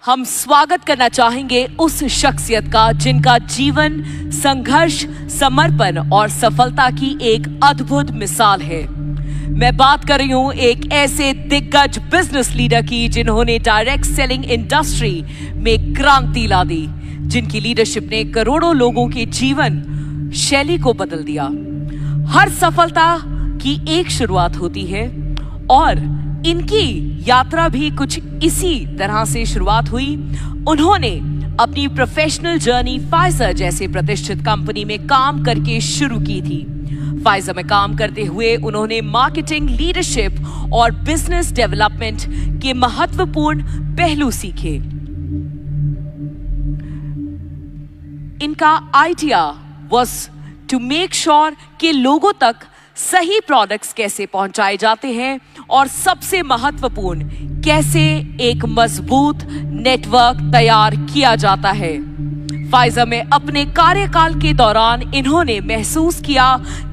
हम स्वागत करना चाहेंगे उस शख्सियत का जिनका जीवन संघर्ष, समर्पण और सफलता की एक अद्भुत मिसाल है। मैं बात कर रही हूं एक ऐसे दिग्गज बिजनेस लीडर की जिन्होंने डायरेक्ट सेलिंग इंडस्ट्री में क्रांति ला दी, जिनकी लीडरशिप ने करोड़ों लोगों के जीवन शैली को बदल दिया। हर सफलता की एक शुरुआत होती है और इनकी यात्रा भी कुछ इसी तरह से शुरुआत हुई। उन्होंने अपनी प्रोफेशनल जर्नी फाइजर जैसे प्रतिष्ठित कंपनी में काम करके शुरू की थी। फाइजर में काम करते हुए उन्होंने मार्केटिंग, लीडरशिप और बिजनेस डेवलपमेंट के महत्वपूर्ण पहलू सीखे। इनका idea was to make sure कि लोगों तक सही प्रोडक्ट्स कैसे पहुंचाए जाते हैं और सबसे महत्वपूर्ण कैसे एक मजबूत नेटवर्क तैयार किया जाता है। फाइजर में अपने कार्यकाल के दौरान इन्होंने महसूस किया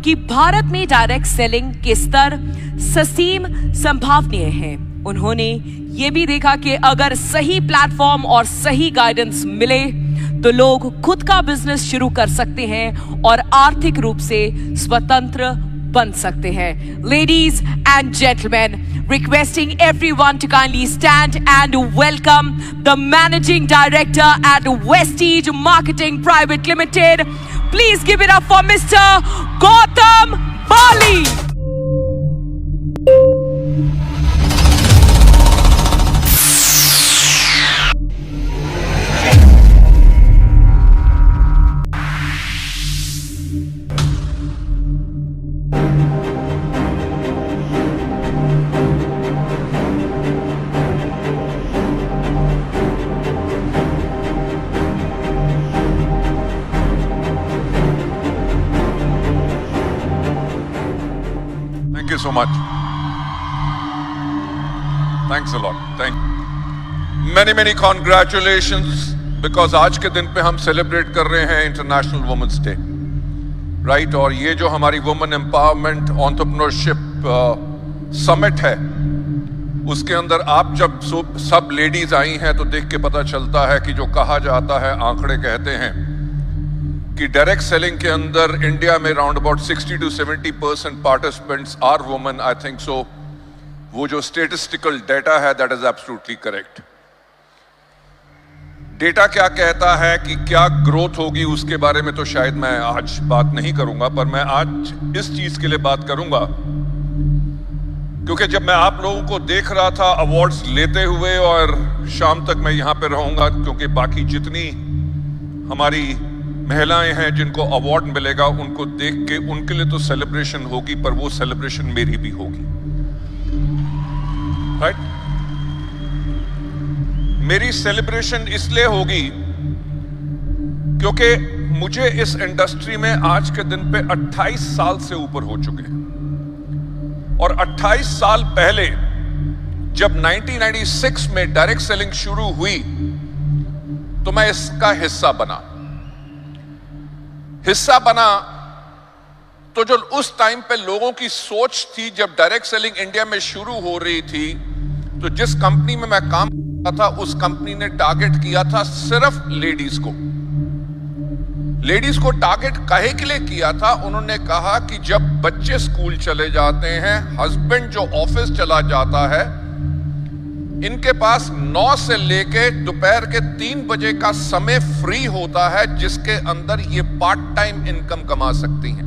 कि भारत में डायरेक्ट सेलिंग के स्तर ससीम संभावनीय हैं। उन्होंने ये भी देखा कि अगर सही प्लेटफॉर्म और सही गाइडेंस मिले तो लोग खुद का बिजनेस शुरू कर सकते हैं और आर्थिक रूप से स्वतंत्र बन सकते हैं। Ladies and gentlemen, requesting everyone to kindly stand and welcome the Managing Director at Vestige Marketing Private Limited. Please give it up for Mr. Gautam Bali. Thank you so much. Thanks a lot. Many congratulations because आज के दिन पे हम celebrate कर रहे हैं international women's day, right? और ये जो हमारी वुमेन एम्पावरमेंट एंटरप्रेन्योरशिप समिट है, उसके अंदर आप जब सब लेडीज आई हैं तो देख के पता चलता है कि जो कहा जाता है, आंकड़े कहते हैं कि डायरेक्ट सेलिंग के अंदर इंडिया में round about 60 to 70% participants are women. I think so वो जो स्टेटिस्टिकल डेटा है that is absolutely correct. Data क्या कहता है कि क्या ग्रोथ होगी उसके बारे में तो शायद मैं आज बात नहीं करूंगा, पर मैं आज इस चीज के लिए बात करूंगा क्योंकि जब मैं आप लोगों को देख रहा था अवार्ड्स लेते हुए, और शाम तक मैं यहां पे रहूंगा क्योंकि बाकी जितनी हमारी महिलाएं हैं जिनको अवार्ड मिलेगा उनको देख के उनके लिए तो सेलिब्रेशन होगी, पर वो सेलिब्रेशन मेरी भी होगी, राइट? मेरी सेलिब्रेशन इसलिए होगी क्योंकि मुझे इस इंडस्ट्री में आज के दिन पे 28 साल से ऊपर हो चुके हैं, और 28 साल पहले जब 1996 में डायरेक्ट सेलिंग शुरू हुई तो मैं इसका हिस्सा बना। तो जो उस टाइम पे लोगों की सोच थी, जब डायरेक्ट सेलिंग इंडिया में शुरू हो रही थी, तो जिस कंपनी में मैं काम करता था उस कंपनी ने टारगेट किया था सिर्फ लेडीज को। लेडीज को टारगेट काहे के लिए किया था? उन्होंने कहा कि जब बच्चे स्कूल चले जाते हैं, हस्बैंड जो ऑफिस चला जाता है, इनके पास 9 से लेके दोपहर के 3 बजे का समय फ्री होता है जिसके अंदर ये पार्ट टाइम इनकम कमा सकती हैं।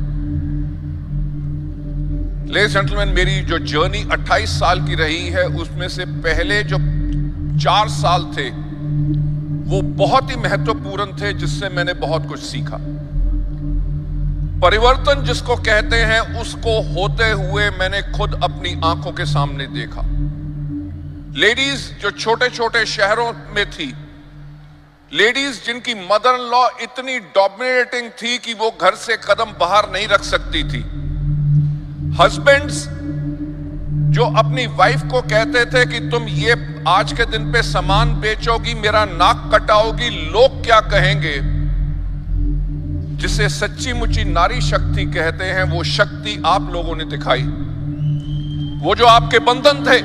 लेडीज एंड जेंटलमैन, मेरी जो जर्नी 28 साल की रही है उसमें से पहले जो 4 साल थे वो बहुत ही महत्वपूर्ण थे, जिससे मैंने बहुत कुछ सीखा। परिवर्तन जिसको कहते हैं उसको होते हुए मैंने खुद अपनी आंखों के सामने देखा। लेडीज जो छोटे छोटे शहरों में थी, लेडीज जिनकी मदर इन लॉ इतनी डोमिनेटिंग थी कि वो घर से कदम बाहर नहीं रख सकती थी, हस्बैंड्स जो अपनी वाइफ को कहते थे कि तुम ये आज के दिन पे सामान बेचोगी, मेरा नाक कटाओगी, लोग क्या कहेंगे, जिसे सच्ची मुच्ची नारी शक्ति कहते हैं, वो शक्ति आप लोगों ने दिखाई। वो जो आपके बंधन थे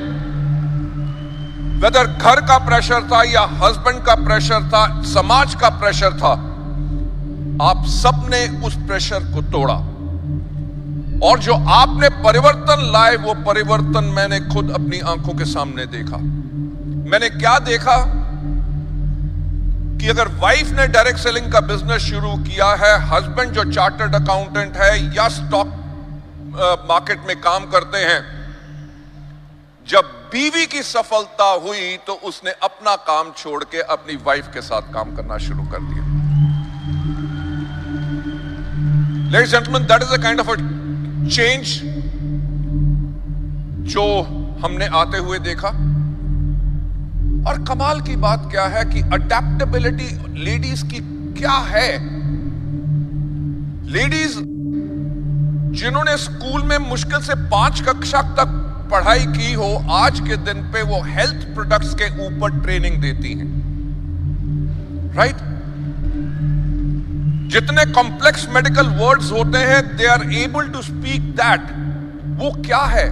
वेदर घर का प्रेशर था या हस्बैंड का प्रेशर था, समाज का प्रेशर था, आप सबने उस प्रेशर को तोड़ा और जो आपने परिवर्तन लाए वो परिवर्तन मैंने खुद अपनी आंखों के सामने देखा। मैंने क्या देखा कि अगर वाइफ ने डायरेक्ट सेलिंग का बिजनेस शुरू किया है, हस्बैंड जो चार्टर्ड अकाउंटेंट है या स्टॉक मार्केट में काम करते हैं, जब बीवी की सफलता हुई तो उसने अपना काम छोड़ के अपनी वाइफ के साथ काम करना शुरू कर दिया। Ladies and gentlemen, that is a kind of a change जो हमने आते हुए देखा। और कमाल की बात क्या है कि अडेप्टेबिलिटी लेडीज की क्या है। लेडीज जिन्होंने स्कूल में मुश्किल से 5 कक्षा तक पढ़ाई की हो, आज के दिन पे वो हेल्थ प्रोडक्ट्स के ऊपर ट्रेनिंग देती हैं, राइट? जितने कॉम्प्लेक्स मेडिकल वर्ड्स होते हैं, they are able to speak that. वो क्या है?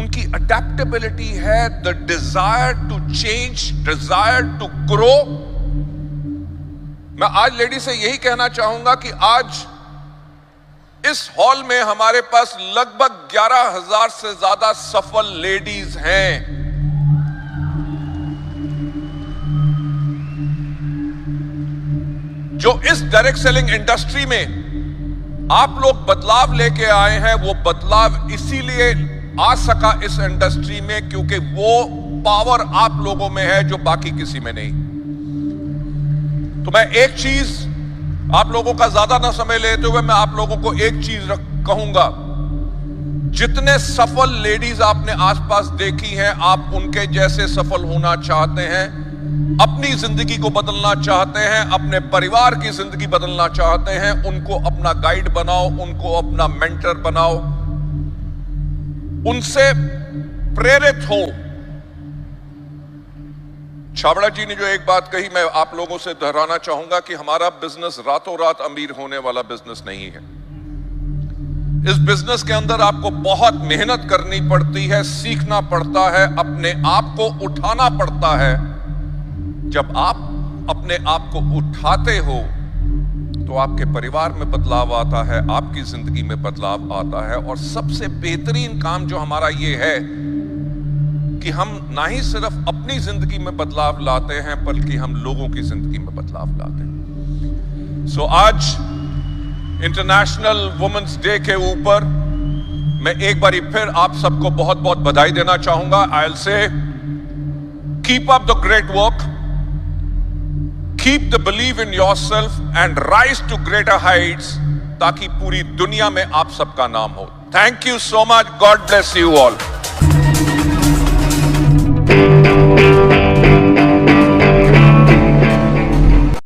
उनकी अडेप्टेबिलिटी है, the desire to change, desire to grow. मैं आज लेडी से यही कहना चाहूंगा कि आज इस हॉल में हमारे पास लगभग 11,000 से ज्यादा सफल लेडीज हैं। जो इस डायरेक्ट सेलिंग इंडस्ट्री में आप लोग बदलाव लेके आए हैं, वो बदलाव इसीलिए आ सका इस इंडस्ट्री में क्योंकि वो पावर आप लोगों में है जो बाकी किसी में नहीं। तो मैं एक चीज आप लोगों का ज्यादा ना समय लेते हुए मैं आप लोगों को एक चीज कहूंगा, जितने सफल लेडीज आपने आसपास देखी हैं, आप उनके जैसे सफल होना चाहते हैं, अपनी जिंदगी को बदलना चाहते हैं, अपने परिवार की जिंदगी बदलना चाहते हैं, उनको अपना गाइड बनाओ, उनको अपना मेंटर बनाओ, उनसे प्रेरित हो। छाबड़ा जी ने जो एक बात कही, मैं आप लोगों से दोहराना चाहूंगा कि हमारा बिजनेस रातों रात अमीर होने वाला बिजनेस नहीं है। इस बिजनेस के अंदर आपको बहुत मेहनत करनी पड़ती है, सीखना पड़ता है, अपने आप को उठाना पड़ता है। जब आप अपने आप को उठाते हो तो आपके परिवार में बदलाव आता है, आपकी जिंदगी में बदलाव आता है। और सबसे बेहतरीन काम जो हमारा ये है कि हम ना ही सिर्फ अपनी जिंदगी में बदलाव लाते हैं बल्कि हम लोगों की जिंदगी में बदलाव लाते हैं। सो आज इंटरनेशनल वुमेन्स डे के ऊपर मैं एक बारी फिर आप सबको बहुत बहुत बधाई देना चाहूंगा। I will say keep up the great work, keep the believe in yourself and rise to greater heights, ताकि पूरी दुनिया में आप सबका नाम हो। Thank you so much, God bless you all.